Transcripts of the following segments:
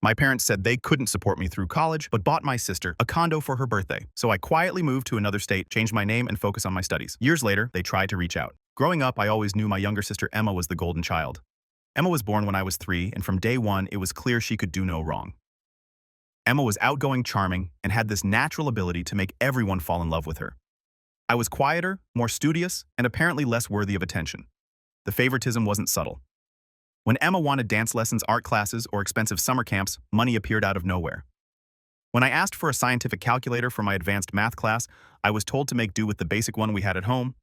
My parents said they couldn't support me through college, but bought my sister a condo for her birthday. So I quietly moved to another state, changed my name, and focused on my studies. Years later, they tried to reach out. Growing up, I always knew my younger sister Emma was the golden child. Emma was born when I was 3, and from day one, it was clear she could do no wrong. Emma was outgoing, charming, and had this natural ability to make everyone fall in love with her. I was quieter, more studious, and apparently less worthy of attention. The favoritism wasn't subtle. When Emma wanted dance lessons, art classes, or expensive summer camps, money appeared out of nowhere. When I asked for a scientific calculator for my advanced math class, I was told to make do with the basic one we had at home.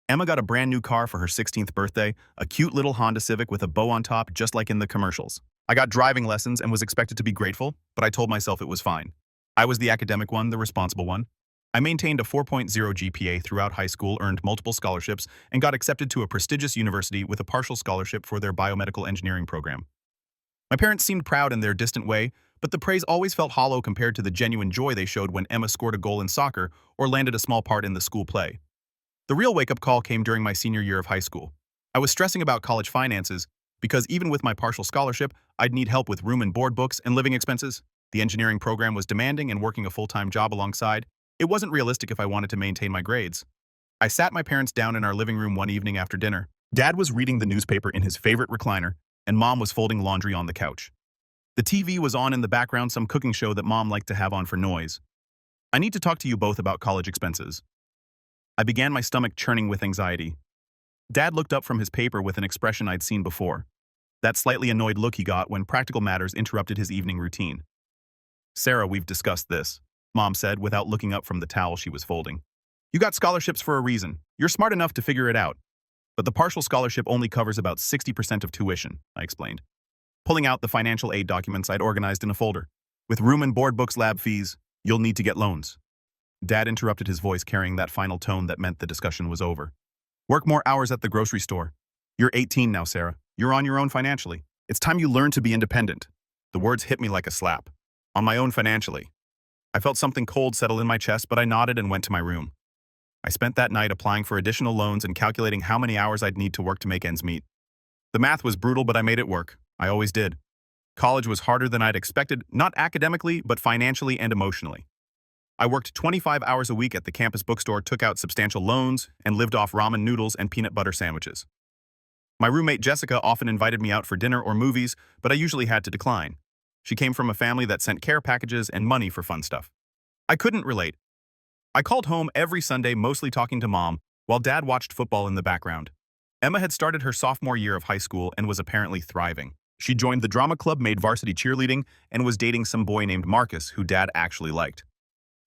Emma got a brand new car for her 16th birthday, a cute little Honda Civic with a bow on top just like in the commercials. I got driving lessons and was expected to be grateful, but I told myself it was fine. I was the academic one, the responsible one. I maintained a 4.0 GPA throughout high school, earned multiple scholarships, and got accepted to a prestigious university with a partial scholarship for their biomedical engineering program. My parents seemed proud in their distant way, but the praise always felt hollow compared to the genuine joy they showed when Emma scored a goal in soccer or landed a small part in the school play. The real wake-up call came during my senior year of high school. I was stressing about college finances because even with my partial scholarship, I'd need help with room and board, books, and living expenses. The engineering program was demanding, and working a full-time job alongside, it wasn't realistic if I wanted to maintain my grades. I sat my parents down in our living room one evening after dinner. Dad was reading the newspaper in his favorite recliner, and Mom was folding laundry on the couch. The TV was on in the background, some cooking show that Mom liked to have on for noise. "I need to talk to you both about college expenses." I began, my stomach churning with anxiety. Dad looked up from his paper with an expression I'd seen before. That slightly annoyed look he got when practical matters interrupted his evening routine. "Sarah, we've discussed this," Mom said without looking up from the towel she was folding. "You got scholarships for a reason. You're smart enough to figure it out. But the partial scholarship only covers about 60% of tuition," I explained, pulling out the financial aid documents I'd organized in a folder. "With room and board, books, lab fees, you'll need to get loans." Dad interrupted, his voice carrying that final tone that meant the discussion was over. "Work more hours at the grocery store. You're 18 now, Sarah. You're on your own financially. It's time you learn to be independent." The words hit me like a slap. On my own financially. I felt something cold settle in my chest, but I nodded and went to my room. I spent that night applying for additional loans and calculating how many hours I'd need to work to make ends meet. The math was brutal, but I made it work. I always did. College was harder than I'd expected, not academically, but financially and emotionally. I worked 25 hours a week at the campus bookstore, took out substantial loans, and lived off ramen noodles and peanut butter sandwiches. My roommate Jessica often invited me out for dinner or movies, but I usually had to decline. She came from a family that sent care packages and money for fun stuff. I couldn't relate. I called home every Sunday, mostly talking to Mom, while Dad watched football in the background. Emma had started her sophomore year of high school and was apparently thriving. She joined the drama club, made varsity cheerleading, and was dating some boy named Marcus, who Dad actually liked.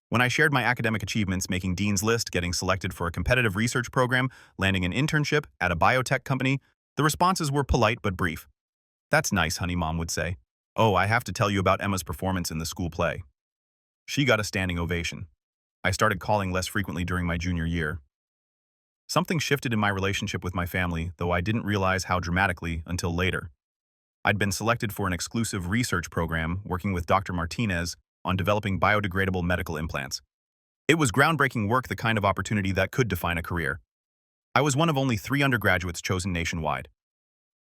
When I shared my academic achievements, making Dean's List, getting selected for a competitive research program, landing an internship at a biotech company, the responses were polite but brief. "That's nice, honey," Mom would say. "Oh, I have to tell you about Emma's performance in the school play. She got a standing ovation." I started calling less frequently during my junior year. Something shifted in my relationship with my family, though I didn't realize how dramatically until later. I'd been selected for an exclusive research program working with Dr. Martinez on developing biodegradable medical implants. It was groundbreaking work, the kind of opportunity that could define a career. I was one of only 3 undergraduates chosen nationwide.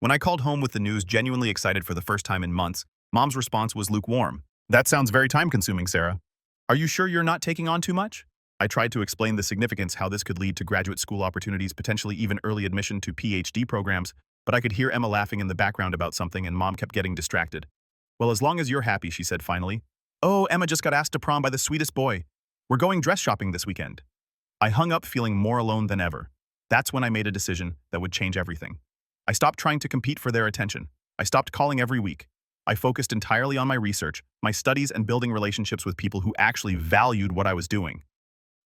When I called home with the news, genuinely excited for the first time in months, Mom's response was lukewarm. "That sounds very time-consuming, Sarah. Are you sure you're not taking on too much?" I tried to explain the significance, how this could lead to graduate school opportunities, potentially even early admission to PhD programs, but I could hear Emma laughing in the background about something, and Mom kept getting distracted. "Well, as long as you're happy," she said finally. "Oh, Emma just got asked to prom by the sweetest boy. We're going dress shopping this weekend." I hung up, feeling more alone than ever. That's when I made a decision that would change everything. I stopped trying to compete for their attention. I stopped calling every week. I focused entirely on my research, my studies, and building relationships with people who actually valued what I was doing.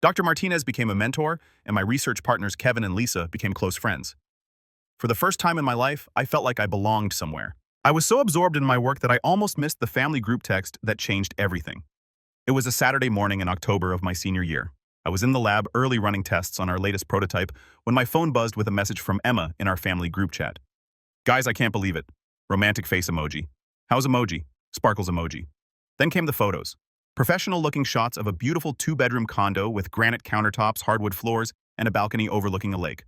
Dr. Martinez became a mentor, and my research partners Kevin and Lisa became close friends. For the first time in my life, I felt like I belonged somewhere. I was so absorbed in my work that I almost missed the family group text that changed everything. It was a Saturday morning in October of my senior year. I was in the lab early running tests on our latest prototype when my phone buzzed with a message from Emma in our family group chat. "Guys, I can't believe it." Romantic face emoji. "How's emoji?" Sparkles emoji. Then came the photos. Professional-looking shots of a beautiful 2-bedroom condo with granite countertops, hardwood floors, and a balcony overlooking a lake.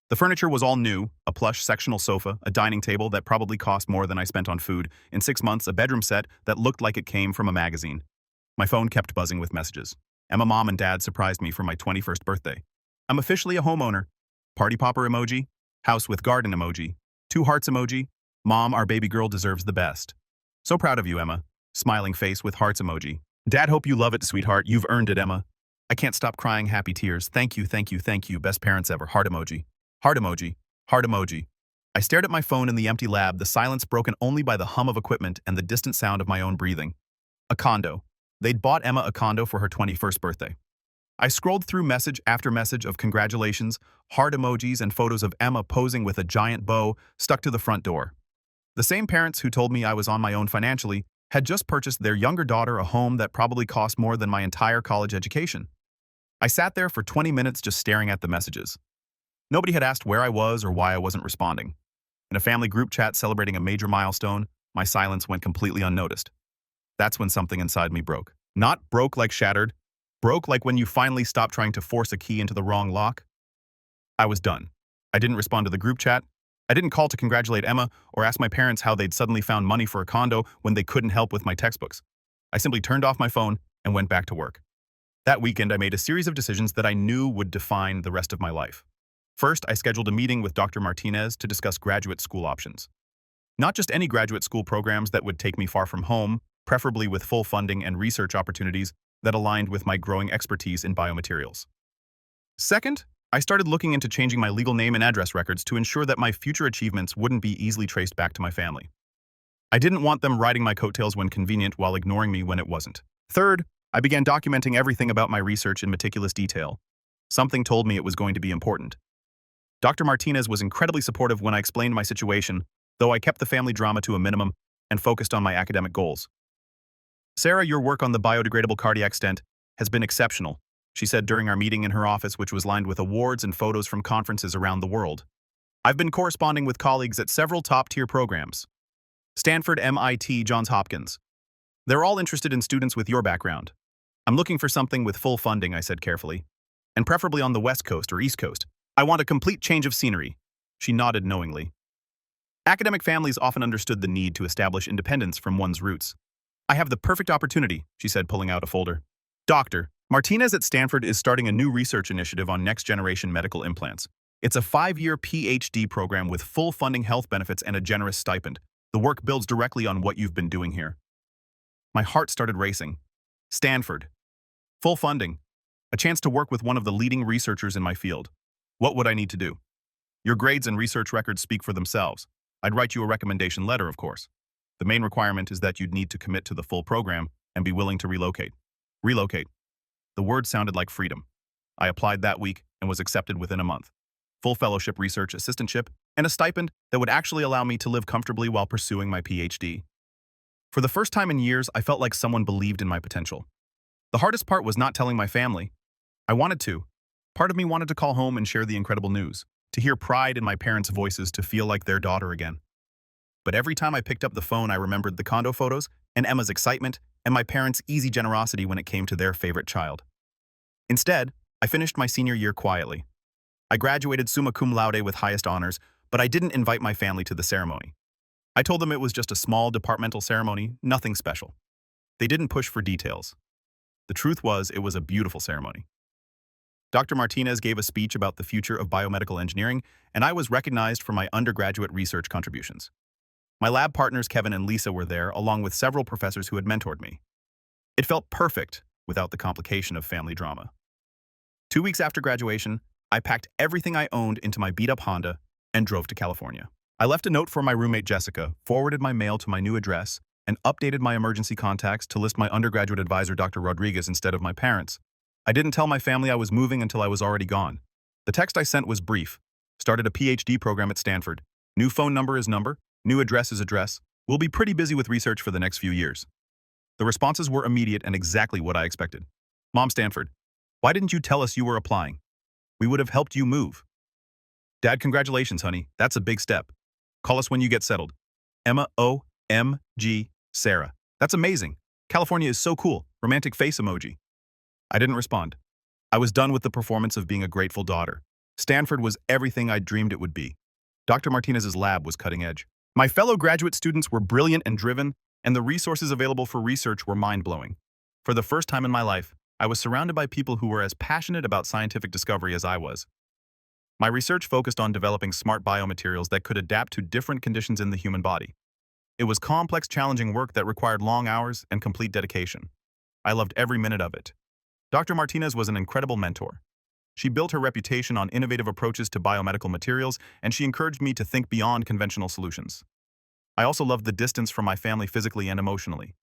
The furniture was all new, a plush sectional sofa, a dining table that probably cost more than I spent on food, in 6 months, a bedroom set that looked like it came from a magazine. My phone kept buzzing with messages. Emma, Mom, and Dad surprised me for my 21st birthday. I'm officially a homeowner. Party popper emoji, house with garden emoji, 2 hearts emoji, Mom, our baby girl deserves the best. So proud of you, Emma. Smiling face with hearts emoji. Dad, hope you love it, sweetheart. You've earned it, Emma. I can't stop crying happy tears. Thank you, thank you, thank you. Best parents ever. Heart emoji. Heart emoji. Heart emoji. I stared at my phone in the empty lab, the silence broken only by the hum of equipment and the distant sound of my own breathing. A condo. They'd bought Emma a condo for her 21st birthday. I scrolled through message after message of congratulations, heart emojis, and photos of Emma posing with a giant bow stuck to the front door. The same parents who told me I was on my own financially had just purchased their younger daughter a home that probably cost more than my entire college education. I sat there for 20 minutes just staring at the messages. Nobody had asked where I was or why I wasn't responding. In a family group chat celebrating a major milestone, my silence went completely unnoticed. That's when something inside me broke. Not broke like shattered, broke like when you finally stop trying to force a key into the wrong lock. I was done. I didn't respond to the group chat. I didn't call to congratulate Emma or ask my parents how they'd suddenly found money for a condo when they couldn't help with my textbooks. I simply turned off my phone and went back to work. That weekend, I made a series of decisions that I knew would define the rest of my life. First, I scheduled a meeting with Dr. Martinez to discuss graduate school options. Not just any graduate school programs that would take me far from home, preferably with full funding and research opportunities that aligned with my growing expertise in biomaterials. Second, I started looking into changing my legal name and address records to ensure that my future achievements wouldn't be easily traced back to my family. I didn't want them riding my coattails when convenient while ignoring me when it wasn't. Third, I began documenting everything about my research in meticulous detail. Something told me it was going to be important. Dr. Martinez was incredibly supportive when I explained my situation, though I kept the family drama to a minimum and focused on my academic goals. Sarah, your work on the biodegradable cardiac stent has been exceptional, she said during our meeting in her office, which was lined with awards and photos from conferences around the world. I've been corresponding with colleagues at several top-tier programs. Stanford, MIT, Johns Hopkins. They're all interested in students with your background. I'm looking for something with full funding, I said carefully. And preferably on the West Coast or East Coast. I want a complete change of scenery. She nodded knowingly. Academic families often understood the need to establish independence from one's roots. I have the perfect opportunity, she said, pulling out a folder. Dr. Martinez at Stanford is starting a new research initiative on next-generation medical implants. It's a 5-year PhD program with full funding, health benefits, and a generous stipend. The work builds directly on what you've been doing here. My heart started racing. Stanford. Full funding. A chance to work with one of the leading researchers in my field. What would I need to do? Your grades and research records speak for themselves. I'd write you a recommendation letter, of course. The main requirement is that you'd need to commit to the full program and be willing to relocate. Relocate. The word sounded like freedom. I applied that week and was accepted within a month. Full fellowship research assistantship and a stipend that would actually allow me to live comfortably while pursuing my PhD. For the first time in years, I felt like someone believed in my potential. The hardest part was not telling my family. I wanted to. Part of me wanted to call home and share the incredible news, to hear pride in my parents' voices, to feel like their daughter again. But every time I picked up the phone, I remembered the condo photos and Emma's excitement and my parents' easy generosity when it came to their favorite child. Instead, I finished my senior year quietly. I graduated summa cum laude with highest honors, but I didn't invite my family to the ceremony. I told them it was just a small departmental ceremony, nothing special. They didn't push for details. The truth was, it was a beautiful ceremony. Dr. Martinez gave a speech about the future of biomedical engineering, and I was recognized for my undergraduate research contributions. My lab partners Kevin and Lisa were there, along with several professors who had mentored me. It felt perfect without the complication of family drama. 2 weeks after graduation, I packed everything I owned into my beat-up Honda and drove to California. I left a note for my roommate Jessica, forwarded my mail to my new address, and updated my emergency contacts to list my undergraduate advisor Dr. Rodriguez instead of my parents. I didn't tell my family I was moving until I was already gone. The text I sent was brief. Started a PhD program at Stanford. New phone number is number. New address is address. We'll be pretty busy with research for the next few years. The responses were immediate and exactly what I expected. Mom, Stanford, why didn't you tell us you were applying? We would have helped you move. Dad, congratulations, honey. That's a big step. Call us when you get settled. Emma, O-M-G, Sarah. That's amazing. California is so cool. Romantic face emoji. I didn't respond. I was done with the performance of being a grateful daughter. Stanford was everything I dreamed it would be. Dr. Martinez's lab was cutting edge. My fellow graduate students were brilliant and driven, and the resources available for research were mind-blowing. For the first time in my life, I was surrounded by people who were as passionate about scientific discovery as I was. My research focused on developing smart biomaterials that could adapt to different conditions in the human body. It was complex, challenging work that required long hours and complete dedication. I loved every minute of it. Dr. Martinez was an incredible mentor. She built her reputation on innovative approaches to biomedical materials, and she encouraged me to think beyond conventional solutions. I also loved the distance from my family physically and emotionally.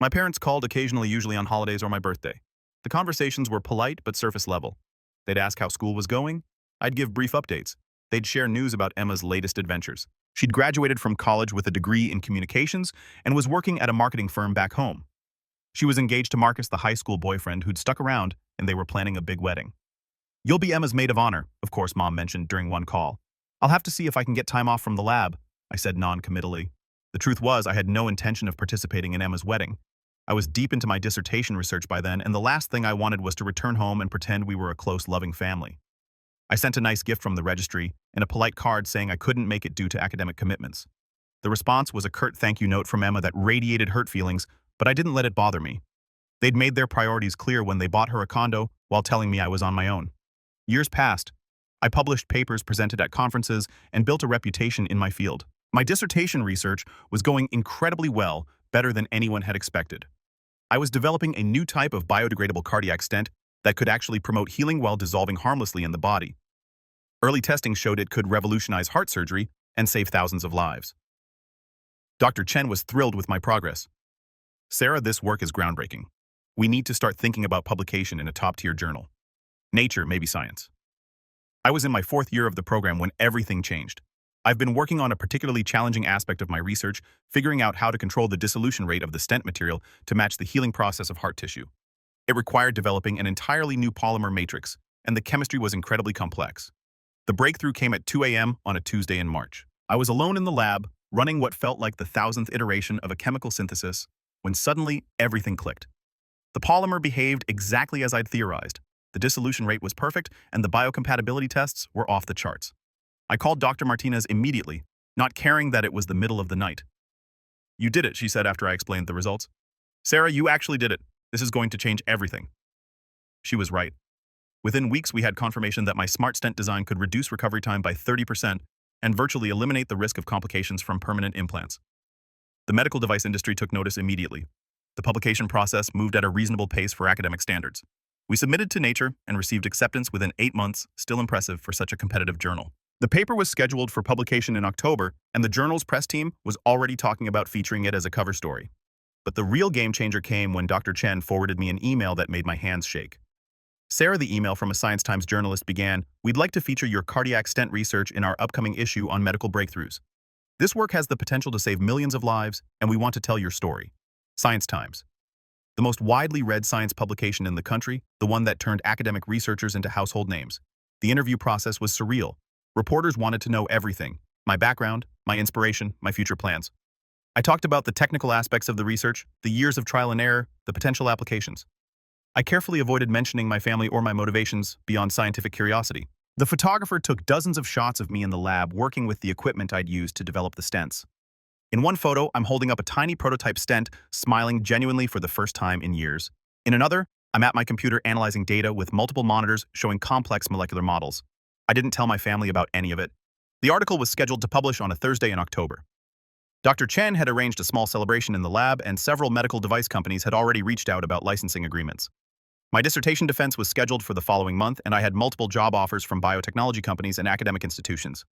My parents called occasionally, usually on holidays or my birthday. The conversations were polite but surface level. They'd ask how school was going. I'd give brief updates. They'd share news about Emma's latest adventures. She'd graduated from college with a degree in communications and was working at a marketing firm back home. She was engaged to Marcus, the high school boyfriend who'd stuck around, and they were planning a big wedding. "You'll be Emma's maid of honor," of course, Mom mentioned during one call. "I'll have to see if I can get time off from the lab," I said non-committally. The truth was, I had no intention of participating in Emma's wedding. I was deep into my dissertation research by then, and the last thing I wanted was to return home and pretend we were a close, loving family. I sent a nice gift from the registry and a polite card saying I couldn't make it due to academic commitments. The response was a curt thank you note from Emma that radiated hurt feelings, but I didn't let it bother me. They'd made their priorities clear when they bought her a condo while telling me I was on my own. Years passed. I published papers, presented at conferences, and built a reputation in my field. My dissertation research was going incredibly well, better than anyone had expected. I was developing a new type of biodegradable cardiac stent that could actually promote healing while dissolving harmlessly in the body. Early testing showed it could revolutionize heart surgery and save thousands of lives. Dr. Chen was thrilled with my progress. "Sarah, this work is groundbreaking. We need to start thinking about publication in a top-tier journal. Nature, maybe Science." I was in my 4th year of the program when everything changed. I've been working on a particularly challenging aspect of my research, figuring out how to control the dissolution rate of the stent material to match the healing process of heart tissue. It required developing an entirely new polymer matrix, and the chemistry was incredibly complex. The breakthrough came at 2 a.m. on a Tuesday in March. I was alone in the lab, running what felt like the 1000th iteration of a chemical synthesis, when suddenly everything clicked. The polymer behaved exactly as I'd theorized. The dissolution rate was perfect, and the biocompatibility tests were off the charts. I called Dr. Martinez immediately, not caring that it was the middle of the night. "You did it," she said after I explained the results. "Sarah, you actually did it. This is going to change everything." She was right. Within weeks, we had confirmation that my smart stent design could reduce recovery time by 30% and virtually eliminate the risk of complications from permanent implants. The medical device industry took notice immediately. The publication process moved at a reasonable pace for academic standards. We submitted to Nature and received acceptance within 8 months, still impressive for such a competitive journal. The paper was scheduled for publication in October, and the journal's press team was already talking about featuring it as a cover story. But the real game changer came when Dr. Chen forwarded me an email that made my hands shake. "Sarah," the email from a Science Times journalist began, "we'd like to feature your cardiac stent research in our upcoming issue on medical breakthroughs. This work has the potential to save millions of lives, and we want to tell your story." Science Times. The most widely read science publication in the country, the one that turned academic researchers into household names. The interview process was surreal. Reporters wanted to know everything: my background, my inspiration, my future plans. I talked about the technical aspects of the research, the years of trial and error, the potential applications. I carefully avoided mentioning my family or my motivations beyond scientific curiosity. The photographer took dozens of shots of me in the lab working with the equipment I'd used to develop the stents. In one photo, I'm holding up a tiny prototype stent, smiling genuinely for the first time in years. In another, I'm at my computer analyzing data with multiple monitors showing complex molecular models. I didn't tell my family about any of it. The article was scheduled to publish on a Thursday in October. Dr. Chen had arranged a small celebration in the lab, and several medical device companies had already reached out about licensing agreements. My dissertation defense was scheduled for the following month, and I had multiple job offers from biotechnology companies and academic institutions.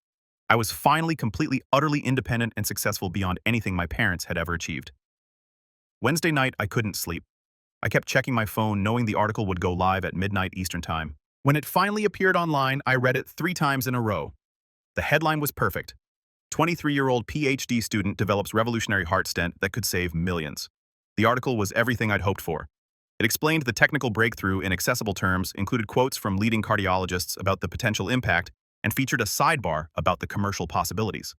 I was finally completely, utterly independent and successful beyond anything my parents had ever achieved. Wednesday night, I couldn't sleep. I kept checking my phone, knowing the article would go live at midnight Eastern Time. When it finally appeared online, I read it 3 times in a row. The headline was perfect. 23-year-old PhD student develops revolutionary heart stent that could save millions. The article was everything I'd hoped for. It explained the technical breakthrough in accessible terms, included quotes from leading cardiologists about the potential impact, and featured a sidebar about the commercial possibilities.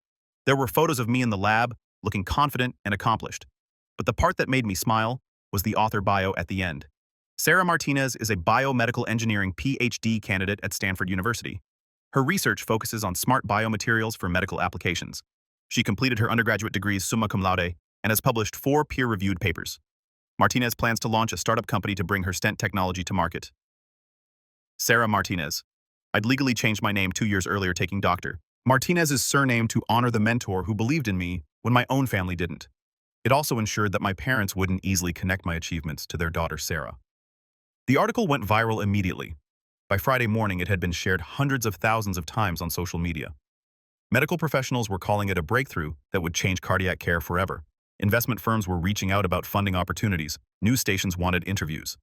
There were photos of me in the lab, looking confident and accomplished. But the part that made me smile was the author bio at the end. Sarah Martinez is a biomedical engineering PhD candidate at Stanford University. Her research focuses on smart biomaterials for medical applications. She completed her undergraduate degrees summa cum laude and has published 4 peer-reviewed papers. Martinez plans to launch a startup company to bring her stent technology to market. Sarah Martinez. I'd legally changed my name 2 years earlier, taking Dr. Martinez's surname to honor the mentor who believed in me when my own family didn't. It also ensured that my parents wouldn't easily connect my achievements to their daughter, Sarah. The article went viral immediately. By Friday morning, it had been shared hundreds of thousands of times on social media. Medical professionals were calling it a breakthrough that would change cardiac care forever. Investment firms were reaching out about funding opportunities. News stations wanted interviews.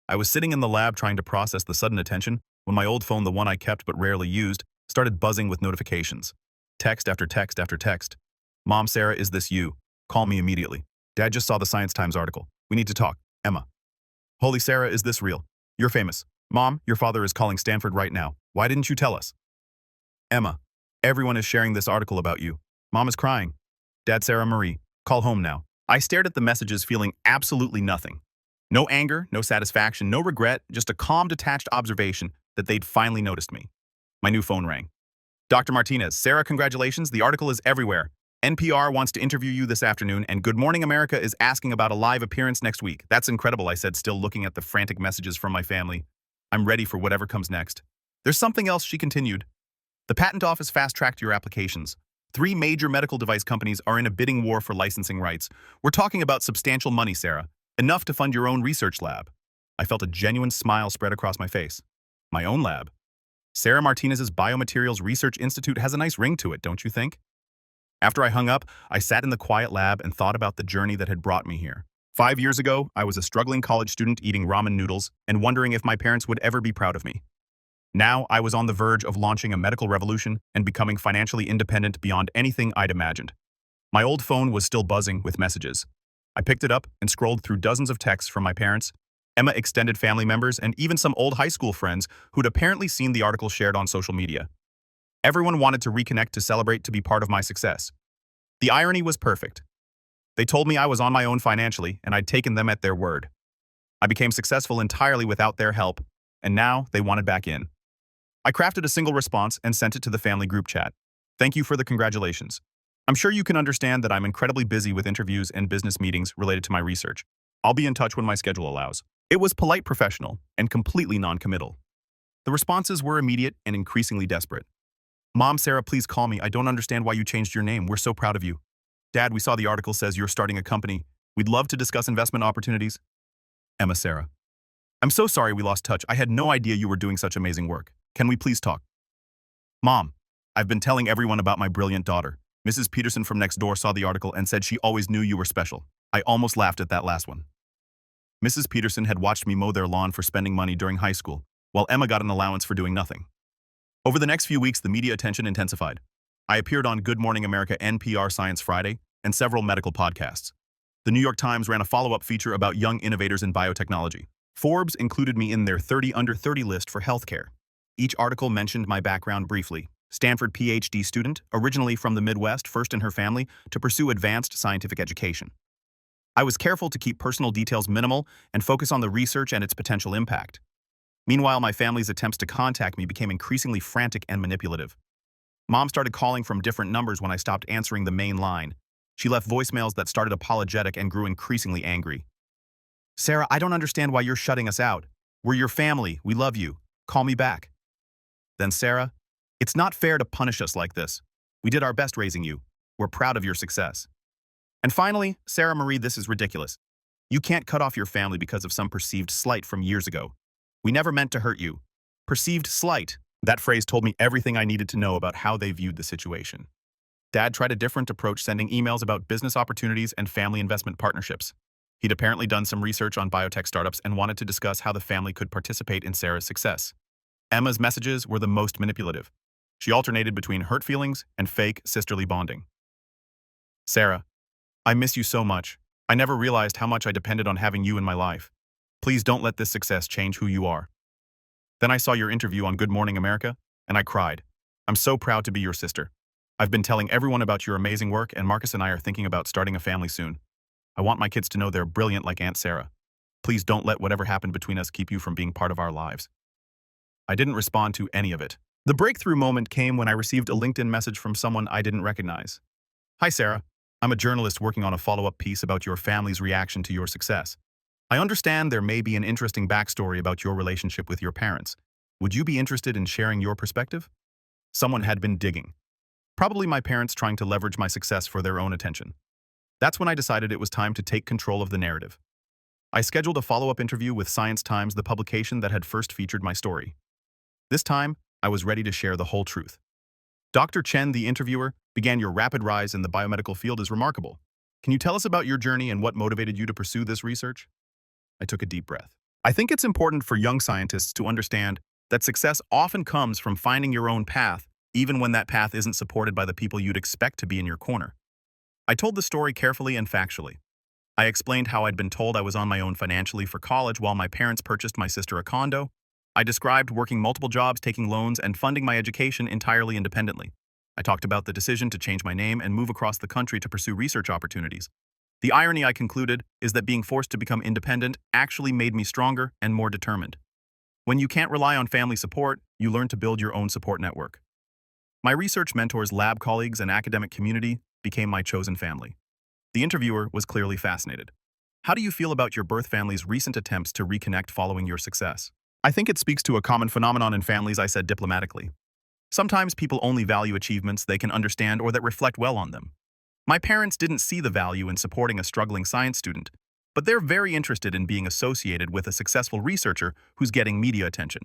I was sitting in the lab trying to process the sudden attention when my old phone, the one I kept but rarely used, started buzzing with notifications. Text after text after text. Mom, Sarah, is this you? Call me immediately. Dad just saw the Science Times article. We need to talk. Emma. Holy Sarah, is this real? You're famous. Mom, your father is calling Stanford right now. Why didn't you tell us? Emma. Everyone is sharing this article about you. Mom is crying. Dad, Sarah Marie. Call home now. I stared at the messages feeling absolutely nothing. No anger, no satisfaction, no regret, just a calm, detached observation that they'd finally noticed me. My new phone rang. Dr. Martinez, Sarah, congratulations. The article is everywhere. NPR wants to interview you this afternoon, and Good Morning America is asking about a live appearance next week. That's incredible, I said, still looking at the frantic messages from my family. I'm ready for whatever comes next. There's something else, she continued. The patent office fast-tracked your applications. 3 major medical device companies are in a bidding war for licensing rights. We're talking about substantial money, Sarah. Enough to fund your own research lab. I felt a genuine smile spread across my face. My own lab? Sarah Martinez's Biomaterials Research Institute has a nice ring to it, don't you think? After I hung up, I sat in the quiet lab and thought about the journey that had brought me here. 5 years ago, I was a struggling college student eating ramen noodles and wondering if my parents would ever be proud of me. Now, I was on the verge of launching a medical revolution and becoming financially independent beyond anything I'd imagined. My old phone was still buzzing with messages. I picked it up and scrolled through dozens of texts from my parents, Emma, extended family members, and even some old high school friends who'd apparently seen the article shared on social media. Everyone wanted to reconnect, to celebrate, to be part of my success. The irony was perfect. They told me I was on my own financially, and I'd taken them at their word. I became successful entirely without their help, and now they wanted back in. I crafted a single response and sent it to the family group chat. Thank you for the congratulations. I'm sure you can understand that I'm incredibly busy with interviews and business meetings related to my research. I'll be in touch when my schedule allows. It was polite, professional, and completely non-committal. The responses were immediate and increasingly desperate. Mom, Sarah, please call me. I don't understand why you changed your name. We're so proud of you. Dad, we saw the article says you're starting a company. We'd love to discuss investment opportunities. Emma, Sarah. I'm so sorry we lost touch. I had no idea you were doing such amazing work. Can we please talk? Mom, I've been telling everyone about my brilliant daughter. Mrs. Peterson from next door saw the article and said she always knew you were special. I almost laughed at that last one. Mrs. Peterson had watched me mow their lawn for spending money during high school, while Emma got an allowance for doing nothing. Over the next few weeks, the media attention intensified. I appeared on Good Morning America, NPR Science Friday, and several medical podcasts. The New York Times ran a follow-up feature about young innovators in biotechnology. Forbes included me in their 30 under 30 list for healthcare. Each article mentioned my background briefly. Stanford PhD student, originally from the Midwest, first in her family, to pursue advanced scientific education. I was careful to keep personal details minimal and focus on the research and its potential impact. Meanwhile, my family's attempts to contact me became increasingly frantic and manipulative. Mom started calling from different numbers when I stopped answering the main line. She left voicemails that started apologetic and grew increasingly angry. Sarah, I don't understand why you're shutting us out. We're your family. We love you. Call me back. Then Sarah, it's not fair to punish us like this. We did our best raising you. We're proud of your success. And finally, Sarah Marie, this is ridiculous. You can't cut off your family because of some perceived slight from years ago. We never meant to hurt you. Perceived slight. That phrase told me everything I needed to know about how they viewed the situation. Dad tried a different approach, sending emails about business opportunities and family investment partnerships. He'd apparently done some research on biotech startups and wanted to discuss how the family could participate in Sarah's success. Emma's messages were the most manipulative. She alternated between hurt feelings and fake sisterly bonding. Sarah, I miss you so much. I never realized how much I depended on having you in my life. Please don't let this success change who you are. Then I saw your interview on Good Morning America, and I cried. I'm so proud to be your sister. I've been telling everyone about your amazing work, and Marcus and I are thinking about starting a family soon. I want my kids to know they're brilliant like Aunt Sarah. Please don't let whatever happened between us keep you from being part of our lives. I didn't respond to any of it. The breakthrough moment came when I received a LinkedIn message from someone I didn't recognize. Hi, Sarah. I'm a journalist working on a follow-up piece about your family's reaction to your success. I understand there may be an interesting backstory about your relationship with your parents. Would you be interested in sharing your perspective? Someone had been digging. Probably my parents trying to leverage my success for their own attention. That's when I decided it was time to take control of the narrative. I scheduled a follow-up interview with Science Times, the publication that had first featured my story. This time, I was ready to share the whole truth. Dr. Chen, the interviewer, began your rapid rise in the biomedical field is remarkable. Can you tell us about your journey and what motivated you to pursue this research? I took a deep breath. I think it's important for young scientists to understand that success often comes from finding your own path, even when that path isn't supported by the people you'd expect to be in your corner. I told the story carefully and factually. I explained how I'd been told I was on my own financially for college while my parents purchased my sister a condo. I described working multiple jobs, taking loans, and funding my education entirely independently. I talked about the decision to change my name and move across the country to pursue research opportunities. The irony, I concluded, is that being forced to become independent actually made me stronger and more determined. When you can't rely on family support, you learn to build your own support network. My research mentors, lab colleagues, and academic community became my chosen family. The interviewer was clearly fascinated. How do you feel about your birth family's recent attempts to reconnect following your success? I think it speaks to a common phenomenon in families, I said diplomatically. Sometimes people only value achievements they can understand or that reflect well on them. My parents didn't see the value in supporting a struggling science student, but they're very interested in being associated with a successful researcher who's getting media attention.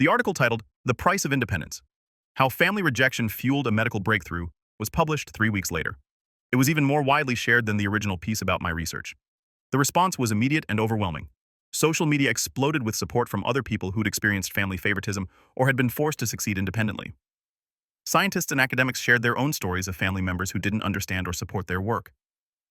The article titled, "The Price of Independence: How Family Rejection Fueled a Medical Breakthrough" was published 3 weeks later. It was even more widely shared than the original piece about my research. The response was immediate and overwhelming. Social media exploded with support from other people who'd experienced family favoritism or had been forced to succeed independently. Scientists and academics shared their own stories of family members who didn't understand or support their work.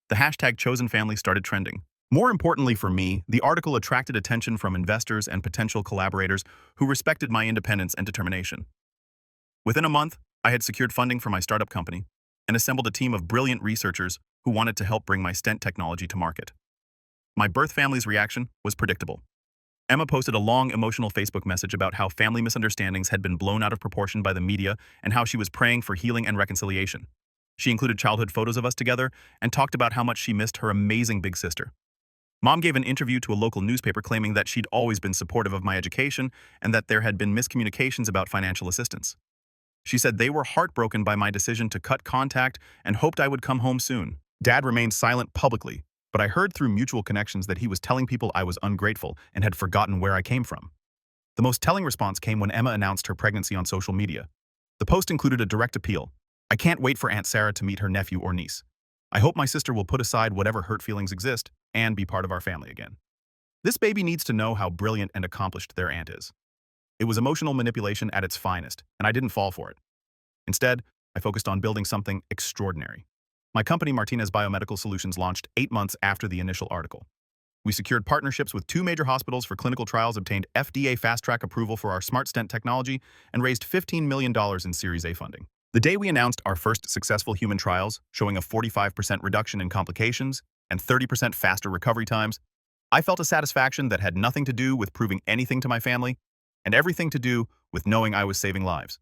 The hashtag #ChosenFamily started trending. More importantly for me, the article attracted attention from investors and potential collaborators who respected my independence and determination. Within a month, I had secured funding for my startup company and assembled a team of brilliant researchers who wanted to help bring my stent technology to market. My birth family's reaction was predictable. Emma posted a long, emotional Facebook message about how family misunderstandings had been blown out of proportion by the media and how she was praying for healing and reconciliation. She included childhood photos of us together and talked about how much she missed her amazing big sister. Mom gave an interview to a local newspaper claiming that she'd always been supportive of my education and that there had been miscommunications about financial assistance. She said they were heartbroken by my decision to cut contact and hoped I would come home soon. Dad remained silent publicly, but I heard through mutual connections that he was telling people I was ungrateful and had forgotten where I came from. The most telling response came when Emma announced her pregnancy on social media. The post included a direct appeal. "I can't wait for Aunt Sarah to meet her nephew or niece. I hope my sister will put aside whatever hurt feelings exist and be part of our family again. This baby needs to know how brilliant and accomplished their aunt is." It was emotional manipulation at its finest, and I didn't fall for it. Instead, I focused on building something extraordinary. My company, Martinez Biomedical Solutions, launched 8 months after the initial article. We secured partnerships with 2 major hospitals for clinical trials, obtained FDA fast-track approval for our smart stent technology, and raised $15 million in Series A funding. The day we announced our first successful human trials, showing a 45% reduction in complications and 30% faster recovery times, I felt a satisfaction that had nothing to do with proving anything to my family, and everything to do with knowing I was saving lives.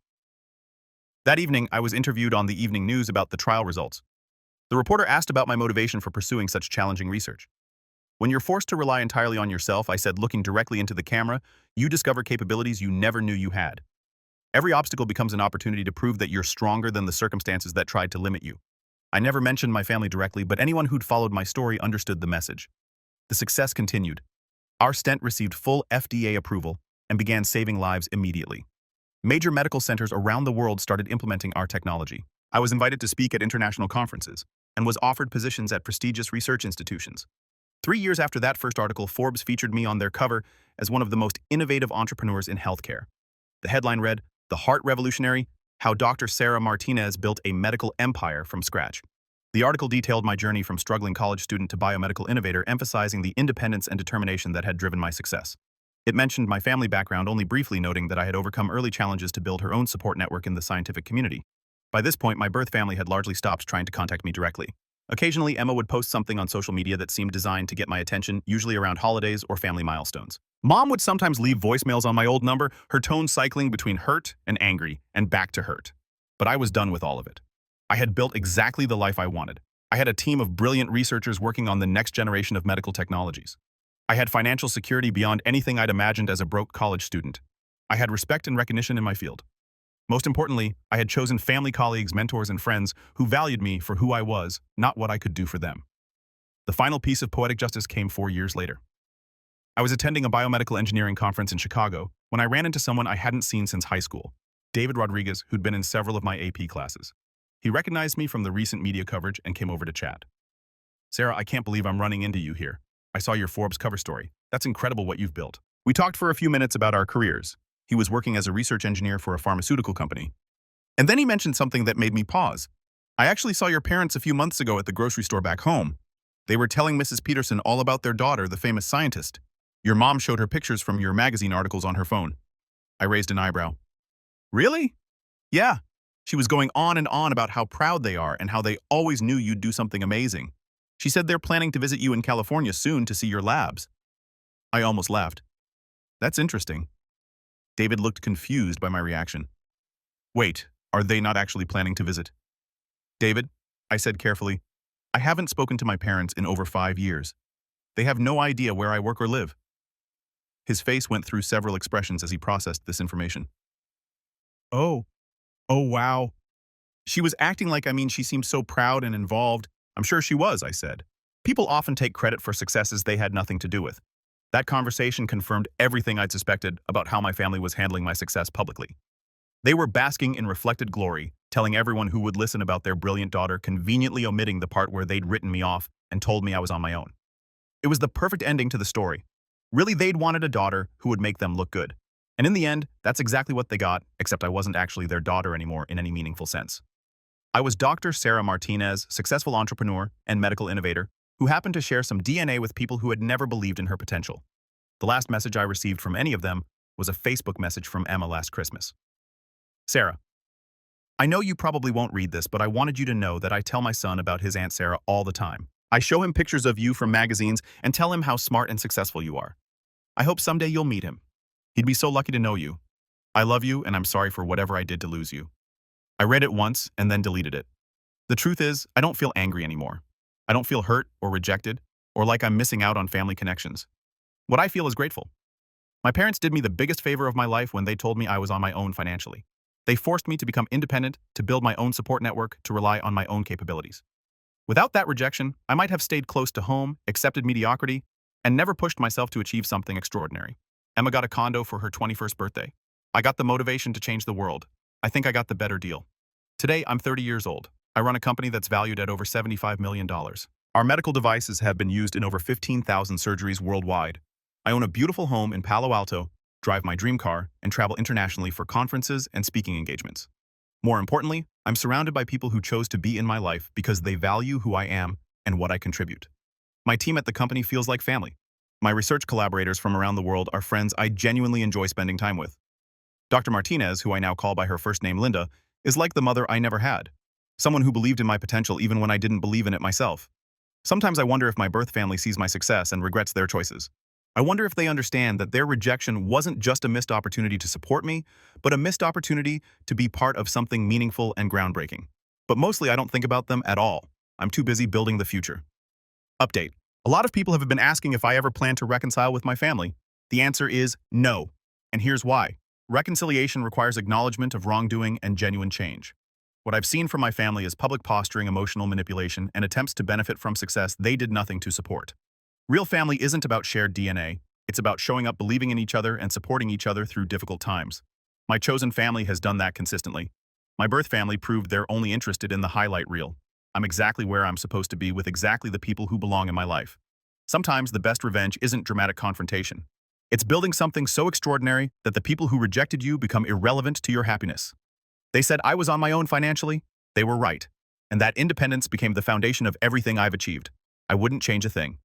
That evening, I was interviewed on the evening news about the trial results. The reporter asked about my motivation for pursuing such challenging research. "When you're forced to rely entirely on yourself," I said, looking directly into the camera, "you discover capabilities you never knew you had. Every obstacle becomes an opportunity to prove that you're stronger than the circumstances that tried to limit you." I never mentioned my family directly, but anyone who'd followed my story understood the message. The success continued. Our stent received full FDA approval and began saving lives immediately. Major medical centers around the world started implementing our technology. I was invited to speak at international conferences and was offered positions at prestigious research institutions. 3 years after that first article, Forbes featured me on their cover as one of the most innovative entrepreneurs in healthcare. The headline read, "The Heart Revolutionary: How Dr. Sarah Martinez Built a Medical Empire from Scratch." The article detailed my journey from struggling college student to biomedical innovator, emphasizing the independence and determination that had driven my success. It mentioned my family background, only briefly noting that I had overcome early challenges to build her own support network in the scientific community. By this point, my birth family had largely stopped trying to contact me directly. Occasionally, Emma would post something on social media that seemed designed to get my attention, usually around holidays or family milestones. Mom would sometimes leave voicemails on my old number, her tone cycling between hurt and angry and back to hurt. But I was done with all of it. I had built exactly the life I wanted. I had a team of brilliant researchers working on the next generation of medical technologies. I had financial security beyond anything I'd imagined as a broke college student. I had respect and recognition in my field. Most importantly, I had chosen family colleagues, mentors, and friends who valued me for who I was, not what I could do for them. The final piece of poetic justice came 4 years later. I was attending a biomedical engineering conference in Chicago when I ran into someone I hadn't seen since high school, David Rodriguez, who'd been in several of my AP classes. He recognized me from the recent media coverage and came over to chat. "Sarah, I can't believe I'm running into you here. I saw your Forbes cover story. That's incredible what you've built." We talked for a few minutes about our careers. He was working as a research engineer for a pharmaceutical company. And then he mentioned something that made me pause. "I actually saw your parents a few months ago at the grocery store back home. They were telling Mrs. Peterson all about their daughter, the famous scientist. Your mom showed her pictures from your magazine articles on her phone." I raised an eyebrow. "Really?" "Yeah." She was going on and on about how proud they are and how they always knew you'd do something amazing. She said they're planning to visit you in California soon to see your labs. I almost laughed. "That's interesting." David looked confused by my reaction. "Wait, are they not actually planning to visit?" "David," I said carefully, "I haven't spoken to my parents in over 5 years. They have no idea where I work or live." His face went through several expressions as he processed this information. Oh, oh wow. She was acting like, she seemed so proud and involved. "I'm sure she was," I said. People often take credit for successes they had nothing to do with. That conversation confirmed everything I'd suspected about how my family was handling my success publicly. They were basking in reflected glory, telling everyone who would listen about their brilliant daughter, conveniently omitting the part where they'd written me off and told me I was on my own. It was the perfect ending to the story. Really, they'd wanted a daughter who would make them look good. And in the end, that's exactly what they got, except I wasn't actually their daughter anymore in any meaningful sense. I was Dr. Sarah Martinez, successful entrepreneur and medical innovator, who happened to share some DNA with people who had never believed in her potential. The last message I received from any of them was a Facebook message from Emma last Christmas. "Sarah, I know you probably won't read this, but I wanted you to know that I tell my son about his Aunt Sarah all the time. I show him pictures of you from magazines and tell him how smart and successful you are. I hope someday you'll meet him. He'd be so lucky to know you. I love you, and I'm sorry for whatever I did to lose you." I read it once and then deleted it. The truth is, I don't feel angry anymore. I don't feel hurt or rejected or like I'm missing out on family connections. What I feel is grateful. My parents did me the biggest favor of my life when they told me I was on my own financially. They forced me to become independent, to build my own support network, to rely on my own capabilities. Without that rejection, I might have stayed close to home, accepted mediocrity, and never pushed myself to achieve something extraordinary. Emma got a condo for her 21st birthday. I got the motivation to change the world. I think I got the better deal. Today, I'm 30 years old. I run a company that's valued at over $75 million. Our medical devices have been used in over 15,000 surgeries worldwide. I own a beautiful home in Palo Alto, drive my dream car, and travel internationally for conferences and speaking engagements. More importantly, I'm surrounded by people who chose to be in my life because they value who I am and what I contribute. My team at the company feels like family. My research collaborators from around the world are friends I genuinely enjoy spending time with. Dr. Martinez, who I now call by her first name Linda, is like the mother I never had. Someone who believed in my potential even when I didn't believe in it myself. Sometimes I wonder if my birth family sees my success and regrets their choices. I wonder if they understand that their rejection wasn't just a missed opportunity to support me, but a missed opportunity to be part of something meaningful and groundbreaking. But mostly I don't think about them at all. I'm too busy building the future. Update. A lot of people have been asking if I ever plan to reconcile with my family. The answer is no. And here's why. Reconciliation requires acknowledgement of wrongdoing and genuine change. What I've seen from my family is public posturing, emotional manipulation, and attempts to benefit from success they did nothing to support. Real family isn't about shared DNA. It's about showing up, believing in each other, and supporting each other through difficult times. My chosen family has done that consistently. My birth family proved they're only interested in the highlight reel. I'm exactly where I'm supposed to be with exactly the people who belong in my life. Sometimes the best revenge isn't dramatic confrontation. It's building something so extraordinary that the people who rejected you become irrelevant to your happiness. They said I was on my own financially. They were right. And that independence became the foundation of everything I've achieved. I wouldn't change a thing.